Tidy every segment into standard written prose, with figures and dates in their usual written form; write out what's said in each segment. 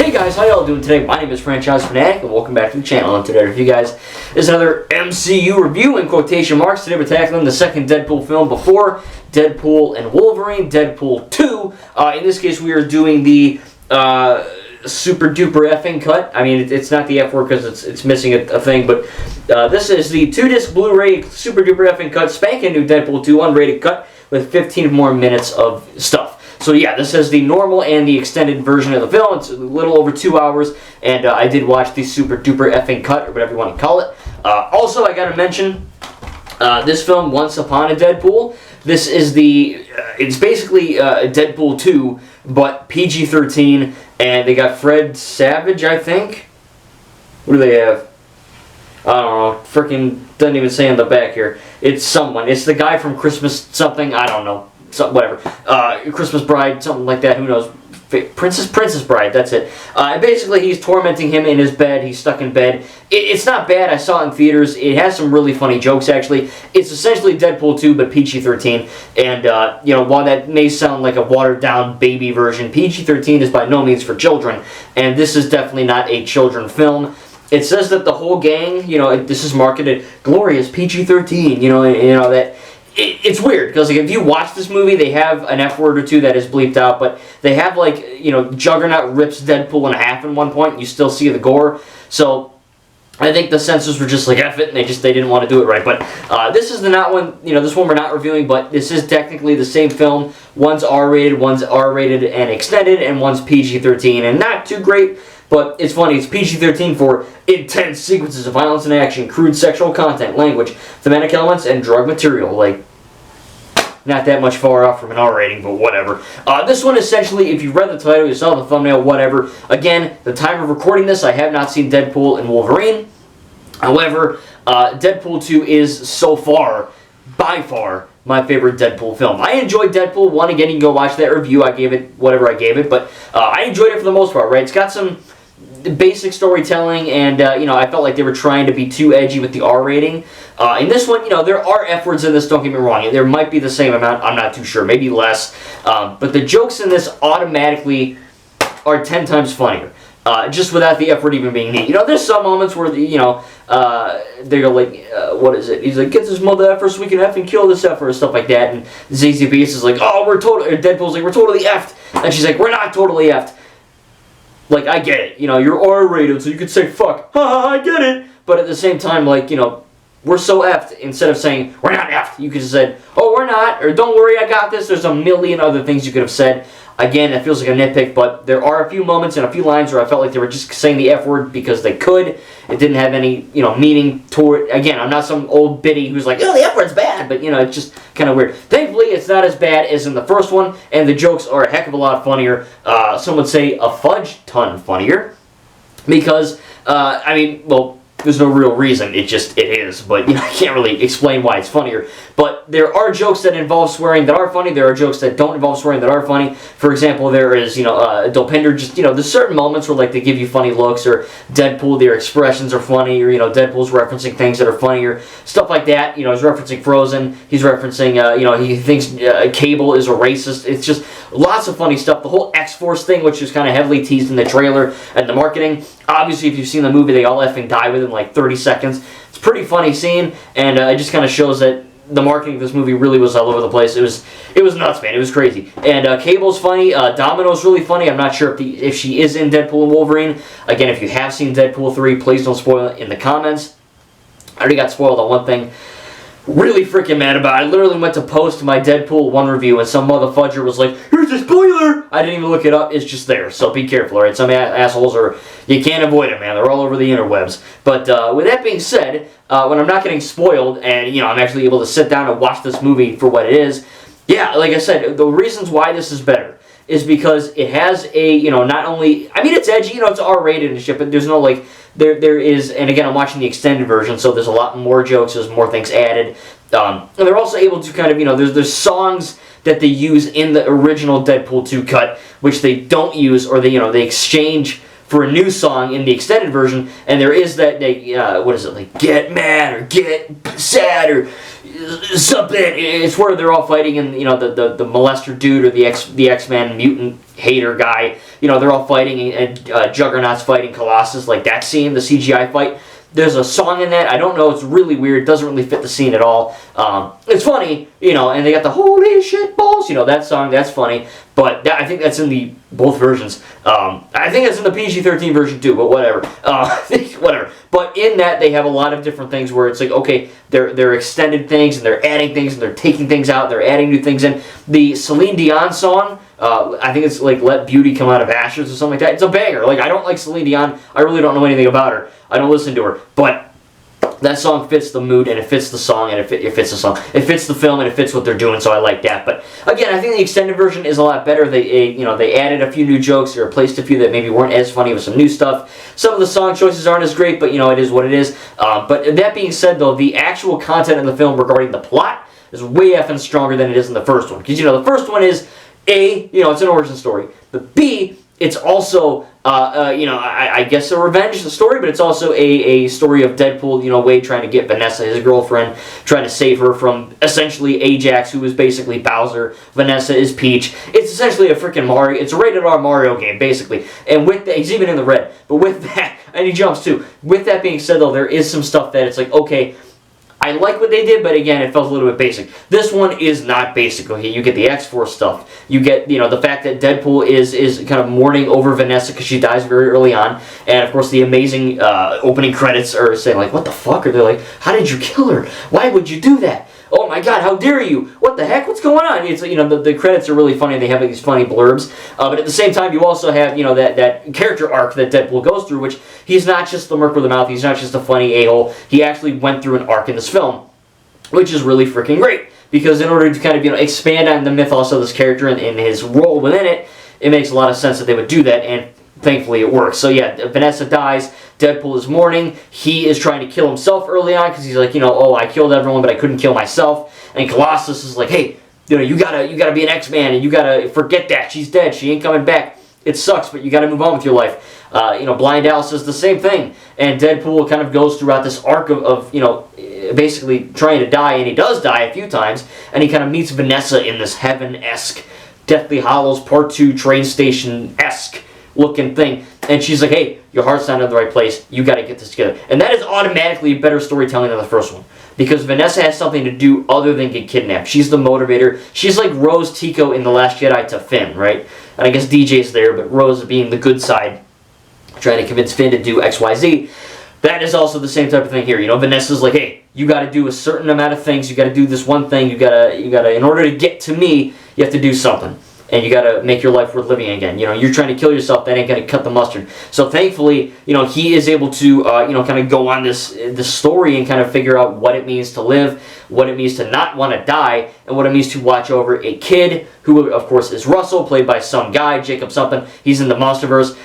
Hey guys, how y'all doing today? My name is Franchise Fanatic and welcome back to the channel. And today for you guys is another MCU review in quotation marks. Today we're tackling the second Deadpool film before Deadpool and Wolverine, Deadpool 2. In this case we are doing the super duper effing cut. I mean it's not the F word because it's missing a thing, but this is the 2-disc Blu-ray super duper effing cut, spanking new Deadpool 2 unrated cut with 15 more minutes of stuff. So yeah, this is the normal and the extended version of the film. It's a little over 2 hours, and I did watch the super duper effing cut, or whatever you want to call it. Also, I gotta mention, this film, Once Upon a Deadpool, this is it's basically Deadpool 2, but PG-13, and they got Fred Savage, I think? What do they have? I don't know, freaking doesn't even say on the back here. It's someone, it's the guy from Christmas something, I don't know. So, whatever, Christmas Bride, something like that, who knows, Princess Bride, that's it. Basically, he's tormenting him in his bed, he's stuck in bed. It's not bad, I saw it in theaters, it has some really funny jokes, actually. It's essentially Deadpool 2, but PG-13, and, you know, while that may sound like a watered-down baby version, PG-13 is by no means for children, and this is definitely not a children film. It says that the whole gang, you know, this is marketed glorious PG-13, you know, that... It's weird, because like, if you watch this movie, they have an F word or two that is bleeped out, but they have, like, you know, Juggernaut rips Deadpool in half at one point, and you still see the gore, so I think the censors were just like, F it, and they didn't want to do it right, but this is this one we're not reviewing, but this is technically the same film. One's R-rated, one's R-rated and extended, and one's PG-13, and not too great. But it's funny, it's PG-13 for intense sequences of violence and action, crude sexual content, language, thematic elements, and drug material. Like, not that much far off from an R rating, but whatever. This one, essentially, if you read the title, you saw the thumbnail, whatever. Again, the time of recording this, I have not seen Deadpool and Wolverine. However, Deadpool 2 is so far, by far, my favorite Deadpool film. I enjoyed Deadpool 1. Again, you can go watch that review. I gave it whatever I gave it, but I enjoyed it for the most part, right? It's got some basic storytelling, and you know, I felt like they were trying to be too edgy with the R rating. In this one, you know, there are F words in this, don't get me wrong. There might be the same amount, I'm not too sure, maybe less. But the jokes in this automatically are 10 times funnier. Just without the F word even being neat. You know, there's some moments where, they're like, what is it? He's like, get this mother effer so we can effing kill this effer, or stuff like that. And ZZ Beast is like, oh, Deadpool's like, we're totally effed. And she's like, we're not totally effed. Like, I get it. You know, you're R-rated, so you could say fuck. Ha, I get it. But at the same time, like, you know, we're so effed. Instead of saying, we're not effed, you could have said, oh, we're not, or don't worry, I got this. There's a million other things you could have said. Again, it feels like a nitpick, but there are a few moments and a few lines where I felt like they were just saying the F word because they could. It didn't have any, you know, meaning toward. Again, I'm not some old biddy who's like, oh, the F word's bad, but, you know, it's just kind of weird. Thankfully, it's not as bad as in the first one, and the jokes are a heck of a lot funnier. Some would say a fudge ton funnier, because, I mean, well, there's no real reason, it is, but, you know, I can't really explain why it's funnier. But there are jokes that involve swearing that are funny, there are jokes that don't involve swearing that are funny. For example, there is, you know, Dopinder, just, you know, there's certain moments where, like, they give you funny looks, or Deadpool, their expressions are funny, or, you know, Deadpool's referencing things that are funnier, stuff like that. You know, he's referencing Frozen, he's referencing, you know, he thinks Cable is a racist. It's just lots of funny stuff. The whole X-Force thing, which is kind of heavily teased in the trailer and the marketing. Obviously, if you've seen the movie, they all effing die within like 30 seconds. It's a pretty funny scene, and it just kind of shows that the marketing of this movie really was all over the place. It was nuts, man. It was crazy. And Cable's funny. Domino's really funny. I'm not sure if she is in Deadpool and Wolverine. Again, if you have seen Deadpool 3, please don't spoil it in the comments. I already got spoiled on one thing. Really freaking mad about it. I literally went to post my Deadpool 1 review and some motherfudger was like, here's a spoiler! I didn't even look it up, it's just there, so be careful, alright? Some assholes you can't avoid it, man, they're all over the interwebs. But with that being said, when I'm not getting spoiled and, you know, I'm actually able to sit down and watch this movie for what it is, yeah, like I said, the reasons why this is better is because it has a, you know, not only, I mean, it's edgy, you know, it's R-rated and shit, but there's no, like, there is, and again, I'm watching the extended version, so there's a lot more jokes, there's more things added, and they're also able to kind of, you know, there's songs that they use in the original Deadpool 2 cut, which they don't use, or they, you know, they exchange for a new song in the extended version, and there is that, what is it, like, get mad, or get sad, or, something. It's where they're all fighting, and the molester dude or the X-Men mutant hater guy. They're all fighting, and Juggernaut's fighting Colossus. Like that scene, the CGI fight. There's a song in that. I don't know. It's really weird. It doesn't really fit the scene at all. It's funny, and they got the holy shit balls. That song. That's funny. But I think that's in both versions. I think that's in the PG-13 version too. But whatever. Whatever. But in that, they have a lot of different things where it's like, okay, they're extended things, and they're adding things, and they're taking things out, they're adding new things in. The Celine Dion song, I think it's like "Let Beauty Come Out of Ashes" or something like that. It's a banger. Like, I don't like Celine Dion. I really don't know anything about her. I don't listen to her. But that song fits the mood, and it fits the song, and it fits the song. It fits the film, and it fits what they're doing, so I like that. But again, I think the extended version is a lot better. They added a few new jokes, they replaced a few that maybe weren't as funny with some new stuff. Some of the song choices aren't as great, but it is what it is. But that being said, though, the actual content in the film regarding the plot is way effing stronger than it is in the first one. Because the first one is it's an origin story, but B, it's also, I guess a revenge story, but it's also a story of Deadpool, Wade trying to get Vanessa, his girlfriend, trying to save her from essentially Ajax, who is basically Bowser. Vanessa is Peach. It's essentially a freaking Mario. It's a rated R Mario game, basically. And with that, he's even in the red. But with that, and he jumps too. With that being said, though, there is some stuff that it's like, okay, I like what they did, but again, it felt a little bit basic. This one is not basic. Okay, you get the X-Force stuff. You get, the fact that Deadpool is kind of mourning over Vanessa because she dies very early on, and of course the amazing opening credits are saying like, "What the fuck?" Or they're like, "How did you kill her? Why would you do that? Oh my God, how dare you? What the heck? What's going on?" It's the credits are really funny. They have these funny blurbs, but at the same time, you also have that character arc that Deadpool goes through, which he's not just the merc with the mouth. He's not just a funny a-hole. He actually went through an arc in this film, which is really freaking great. Because in order to kind of expand on the mythos of this character and his role within it, it makes a lot of sense that they would do that, and thankfully it works. So yeah, Vanessa dies. Deadpool is mourning. He is trying to kill himself early on because he's like, oh, I killed everyone, but I couldn't kill myself. And Colossus is like, hey, you gotta be an X-Man, and you gotta forget that she's dead. She ain't coming back. It sucks, but you gotta move on with your life. Blind Alice says the same thing, and Deadpool kind of goes throughout this arc of basically trying to die, and he does die a few times, and he kind of meets Vanessa in this heaven-esque, Deathly Hallows Part 2 train station-esque looking thing, and she's like, hey, your heart's not in the right place, you gotta get this together. And that is automatically better storytelling than the first one, because Vanessa has something to do other than get kidnapped. She's the motivator. She's like Rose Tico in The Last Jedi to Finn, right? And I guess DJ's there, but Rose being the good side, trying to convince Finn to do X, Y, Z. That is also the same type of thing here. Vanessa's like, hey, you got to do a certain amount of things. You got to do this one thing. You gotta. In order to get to me, you have to do something, and you got to make your life worth living again. You're trying to kill yourself. That ain't gonna cut the mustard. So thankfully, he is able to, kind of go on this story and kind of figure out what it means to live, what it means to not want to die, and what it means to watch over a kid who, of course, is Russell, played by some guy, Jacob something. He's in the Monsterverse.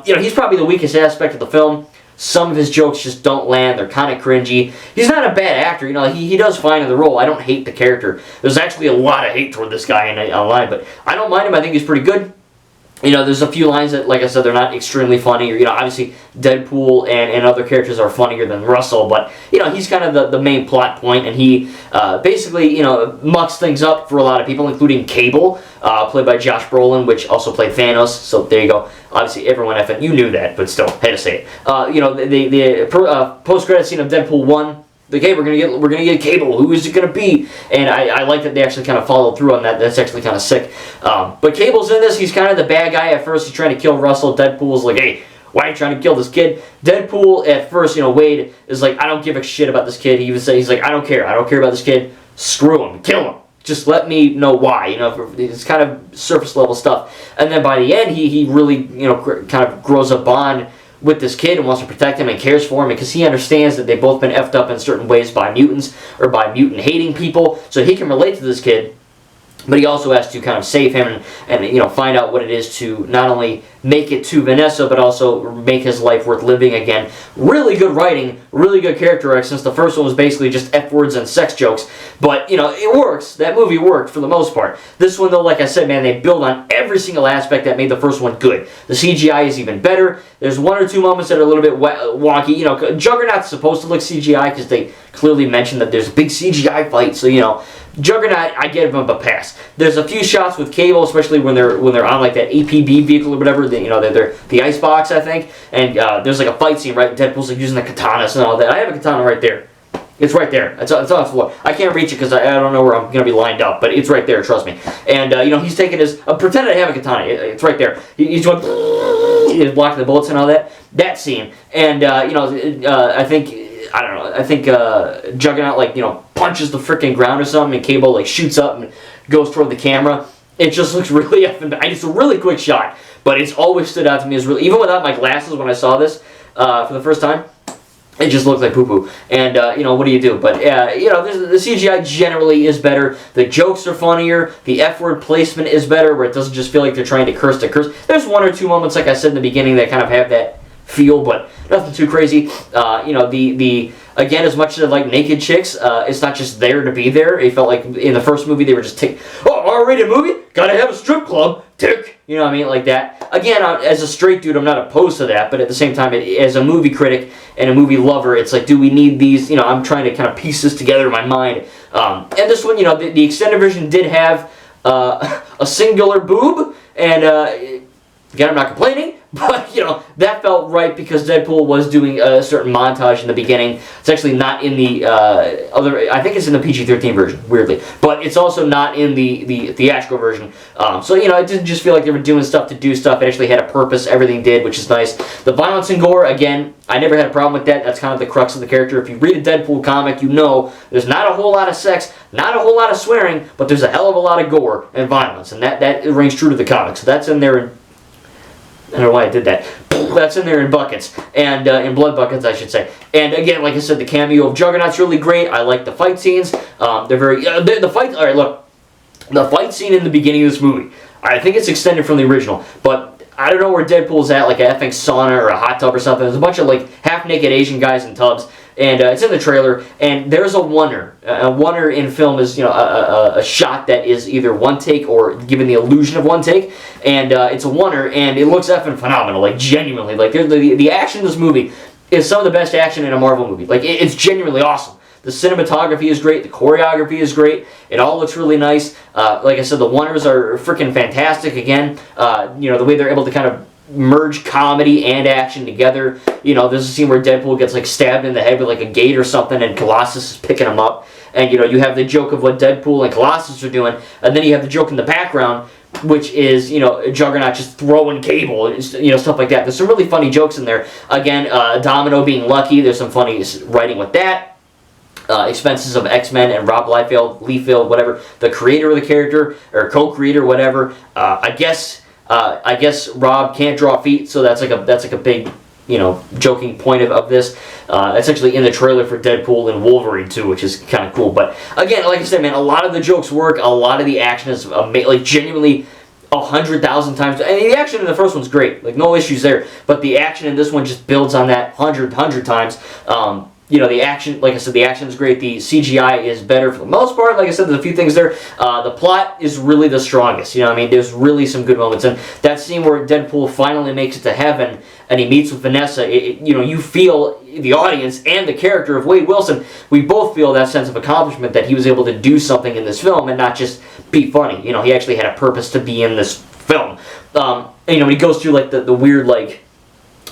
He's probably the weakest aspect of the film. Some of his jokes just don't land. They're kind of cringy. He's not a bad actor. He does fine in the role. I don't hate the character. There's actually a lot of hate toward this guy online, but I don't mind him. I think he's pretty good. There's a few lines that, like I said, they're not extremely funny. Or, obviously Deadpool and other characters are funnier than Russell, but, he's kind of the main plot point, and he basically, mucks things up for a lot of people, including Cable, played by Josh Brolin, which also played Thanos, so there you go. Obviously, everyone effing, you knew that, but still, had to say it. The post-credit scene of Deadpool 1, like, hey, we're gonna get Cable. Who is it gonna be? And I like that they actually kind of followed through on that. That's actually kind of sick. But Cable's in this. He's kind of the bad guy at first. He's trying to kill Russell. Deadpool's like, hey, why are you trying to kill this kid? Deadpool at first, Wade is like, I don't give a shit about this kid. He's like, I don't care. I don't care about this kid. Screw him. Kill him. Just let me know why. It's kind of surface level stuff. And then by the end, he really kind of grows a bond with this kid and wants to protect him and cares for him, because he understands that they've both been effed up in certain ways by mutants or by mutant hating people, so he can relate to this kid. But he also has to kind of save him and you know, find out what it is to not only make it to Vanessa, but also make his life worth living again. Really good writing, really good character arc, since the first one was basically just F-words and sex jokes. But, you know, it works. That movie worked for the most part. This one, though, like I said, man, they build on every single aspect that made the first one good. The CGI is even better. There's one or two moments that are a little bit wonky. You know, Juggernaut's supposed to look CGI because they clearly mentioned that there's a big CGI fight, so, you know, Juggernaut, I give him a pass. There's a few shots with Cable, especially when they're on like that APB vehicle or whatever. You know, they're the icebox, I think. And there's like a fight scene, right? Deadpool's like using the katanas and all that. I have a katana right there. It's right there. It's on the floor. I can't reach it because I don't know where I'm going to be lined up, but it's right there. Trust me. And you know, he's taking his. Pretend I have a katana. It's right there. He's going. He's blocking the bullets and all that. That scene. And you know, I think. I don't know. I think Juggernaut, like, you know, punches the freaking ground or something, and Cable like shoots up and goes toward the camera. It just looks really effing bad. It's a really quick shot, but it's always stood out to me as really, even without my glasses when I saw this for the first time, it just looked like poo-poo. And you know, what do you do? But you know, the CGI generally is better. The jokes are funnier. The F-word placement is better, where it doesn't just feel like they're trying to curse to curse. There's one or two moments, like I said in the beginning, that kind of have that feel, but nothing too crazy. You know, the again, as much as I like naked chicks, it's not just there to be there. It felt like in the first movie they were just R-rated movie, gotta have a strip club, tick. You know what I mean, like that. Again, as a straight dude, I'm not opposed to that, but at the same time, as a movie critic and a movie lover, it's like, do we need these? You know, I'm trying to kind of piece this together in my mind. And this one, you know, the extended version did have a singular boob, and again, I'm not complaining, but, you know, that felt right because Deadpool was doing a certain montage in the beginning. It's actually not in the other, I think it's in the PG-13 version, weirdly. But it's also not in the theatrical version. So, you know, it didn't just feel like they were doing stuff to do stuff. It actually had a purpose, everything did, which is nice. The violence and gore, again, I never had a problem with that. That's kind of the crux of the character. If you read a Deadpool comic, you know there's not a whole lot of sex, not a whole lot of swearing, but there's a hell of a lot of gore and violence. And that rings true to the comic. So that's in there in, I don't know why I did that. That's in there in buckets, and in blood buckets, I should say. And again, like I said, the cameo of Juggernaut's really great. I like the fight scenes. They're very the fight. All right, look, the fight scene in the beginning of this movie. I think it's extended from the original, but I don't know where Deadpool's at, like a effing sauna or a hot tub or something. There's a bunch of like half-naked Asian guys in tubs, and it's in the trailer. And there's a oneer. A oneer in film is, you know, a shot that is either one take or given the illusion of one take, and it's a oneer, and it looks effing phenomenal, like genuinely. Like the action in this movie is some of the best action in a Marvel movie. Like it's genuinely awesome. The cinematography is great. The choreography is great. It all looks really nice. Like I said, the oneers are freaking fantastic. Again, you know, the way they're able to kind of merge comedy and action together. You know, there's a scene where Deadpool gets like stabbed in the head with like a gate or something, and Colossus is picking him up. And you know, you have the joke of what Deadpool and Colossus are doing, and then you have the joke in the background, which is, you know, Juggernaut just throwing Cable, you know, stuff like that. There's some really funny jokes in there. Again, Domino being lucky. There's some funny writing with that. Expenses of X-Men and Rob Liefeld, whatever, the creator of the character or co-creator, whatever. I guess Rob can't draw feet, so that's like a big, you know, joking point of this. It's actually in the trailer for Deadpool and Wolverine too, which is kind of cool. But again, like I said, man, a lot of the jokes work. A lot of the action is like genuinely 100,000 times. I mean, the action in the first one's great, like no issues there. But the action in this one just builds on that 100 times. You know, the action, like I said, the action is great. The CGI is better for the most part. Like I said, there's a few things there. The plot is really the strongest. You know what I mean? There's really some good moments. And that scene where Deadpool finally makes it to heaven and he meets with Vanessa, you know, you feel, the audience and the character of Wade Wilson, we both feel that sense of accomplishment that he was able to do something in this film and not just be funny. You know, he actually had a purpose to be in this film. And, you know, when he goes through, like, the weird, like,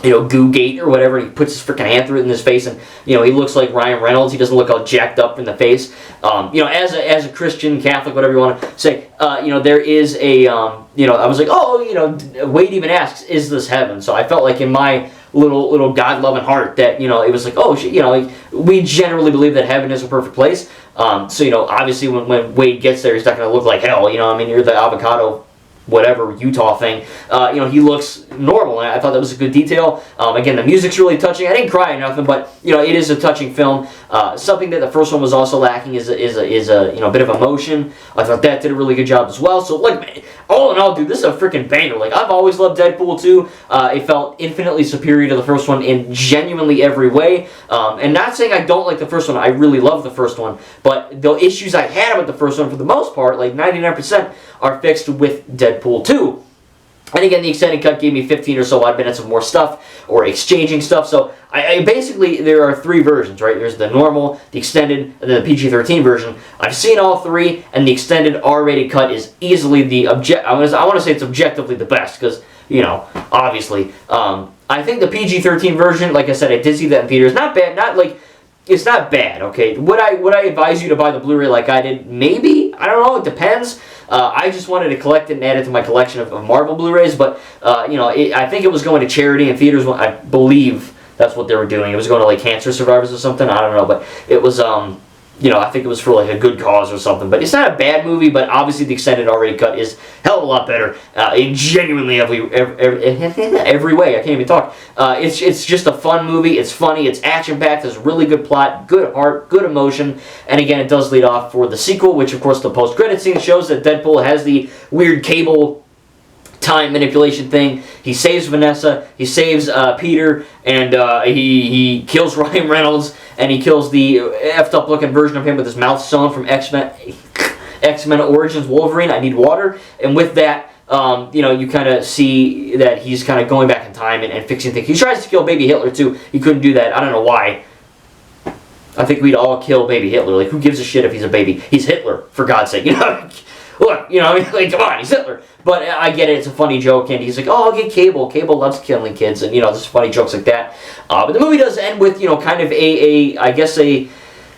you know, goo gate or whatever, he puts his freaking hand through it in his face, and, you know, he looks like Ryan Reynolds. He doesn't look all jacked up in the face. You know, as a Christian, Catholic, whatever you want to say, you know, there is a, you know, I was like, oh, you know, Wade even asks, is this heaven? So I felt like in my little God-loving heart that, you know, it was like, oh, you know, like, we generally believe that heaven is a perfect place. So, you know, obviously when Wade gets there, he's not going to look like hell, you know, I mean, you're the avocado whatever Utah thing, you know, he looks normal, and I thought that was a good detail. Again, the music's really touching. I didn't cry or nothing, but you know, it is a touching film. Something that the first one was also lacking is a you know, bit of emotion. I thought that did a really good job as well. So like, all in all, dude, this is a freaking banger. Like, I've always loved Deadpool 2. It felt infinitely superior to the first one in genuinely every way. And not saying I don't like the first one. I really love the first one, but the issues I had with the first one, for the most part, like 99%, are fixed with Deadpool 2. And again, the extended cut gave me 15 or so odd minutes of more stuff, or exchanging stuff. So I basically, there are 3 versions, right? There's the normal, the extended, and then the PG-13 version. I've seen all 3, and the extended R-rated cut is easily the I want to say it's objectively the best, because, you know, obviously. I think the PG-13 version, like I said, I did see that in theaters. Not bad, not like, it's not bad, okay? Would I advise you to buy the Blu-ray like I did? Maybe? I don't know, it depends. I just wanted to collect it and add it to my collection of Marvel Blu-rays, but, you know, I think it was going to charity and theaters. I believe that's what they were doing. It was going to, like, cancer survivors or something. I don't know, but it was, you know, I think it was for, like, a good cause or something. But it's not a bad movie, but obviously the extended R-rated cut is hell of a lot better in genuinely every way. I can't even talk. It's just a fun movie. It's funny. It's action-packed. There's really good plot, good heart, good emotion. And again, it does lead off for the sequel, which, of course, the post-credit scene shows that Deadpool has the weird cable time manipulation thing. He saves Vanessa, he saves Peter, and he kills Ryan Reynolds, and he kills the effed up looking version of him with his mouth sewn from X-Men Origins Wolverine. I need water. And with that, you know, you kind of see that he's kind of going back in time and fixing things. He tries to kill baby Hitler too. He couldn't do that. I don't know why. I think we'd all kill baby Hitler. Like, who gives a shit if he's a baby? He's Hitler, for God's sake. You know, look, you know, I mean, like, come on, he's Hitler. But I get it, it's a funny joke, and he's like, oh, I'll get Cable. Cable loves killing kids, and, you know, there's funny jokes like that. But the movie does end with, you know, kind of I guess a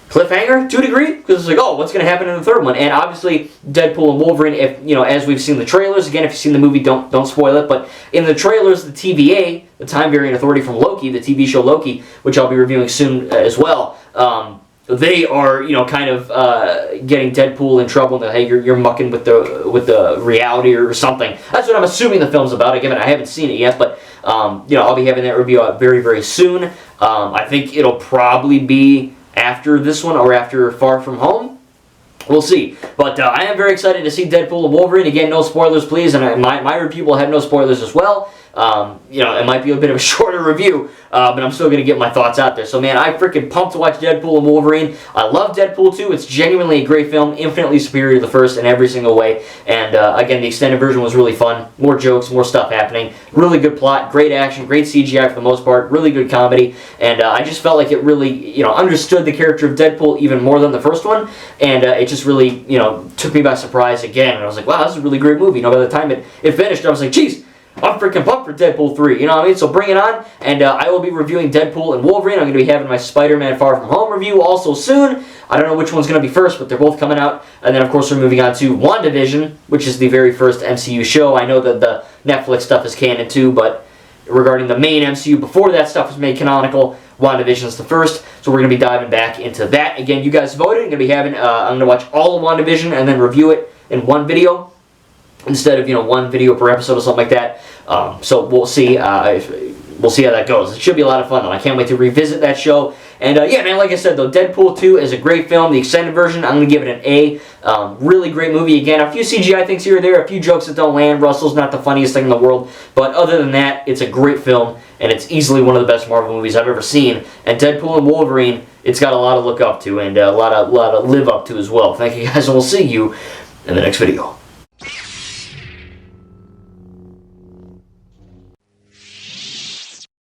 cliffhanger to a degree, because it's like, oh, what's going to happen in the third one? And obviously, Deadpool and Wolverine, if, you know, as we've seen the trailers, again, if you've seen the movie, don't spoil it, but in the trailers, the TVA, the Time Variant Authority from Loki, the TV show Loki, which I'll be reviewing soon as well, they are, you know, kind of getting Deadpool in trouble. And hey, you're mucking with the reality or something. That's what I'm assuming the film's about. Again, I haven't seen it yet, but you know, I'll be having that review out very, very soon. I think it'll probably be after this one or after Far From Home. We'll see. But I am very excited to see Deadpool and Wolverine. Again, no spoilers, please. And my review will have no spoilers as well. You know, it might be a bit of a shorter review, but I'm still going to get my thoughts out there. So, man, I'm freaking pumped to watch Deadpool and Wolverine. I love Deadpool 2. It's genuinely a great film, infinitely superior to the first in every single way. And, again, the extended version was really fun. More jokes, more stuff happening. Really good plot, great action, great CGI for the most part, really good comedy. And I just felt like it really, you know, understood the character of Deadpool even more than the first one. And it just really, you know, took me by surprise again. And I was like, wow, this is a really great movie. You know, by the time it finished, I was like, geez, I'm freaking pumped for Deadpool 3, you know what I mean? So bring it on, and I will be reviewing Deadpool and Wolverine. I'm going to be having my Spider-Man Far From Home review also soon. I don't know which one's going to be first, but they're both coming out. And then, of course, we're moving on to WandaVision, which is the very first MCU show. I know that the Netflix stuff is canon too, but regarding the main MCU, before that stuff was made canonical, WandaVision is the first. So we're going to be diving back into that. Again, you guys voted. I'm going to be having, I'm going to watch all of WandaVision and then review it in one video, instead of, you know, one video per episode or something like that. So we'll see. We'll see how that goes. It should be a lot of fun, though. I can't wait to revisit that show. And yeah, man, like I said, though, Deadpool 2 is a great film. The extended version, I'm going to give it an A. Really great movie. Again, a few CGI things here or there, a few jokes that don't land. Russell's not the funniest thing in the world. But other than that, it's a great film, and it's easily one of the best Marvel movies I've ever seen. And Deadpool and Wolverine, it's got a lot to look up to and a lot to live up to as well. Thank you guys, and we'll see you in the next video.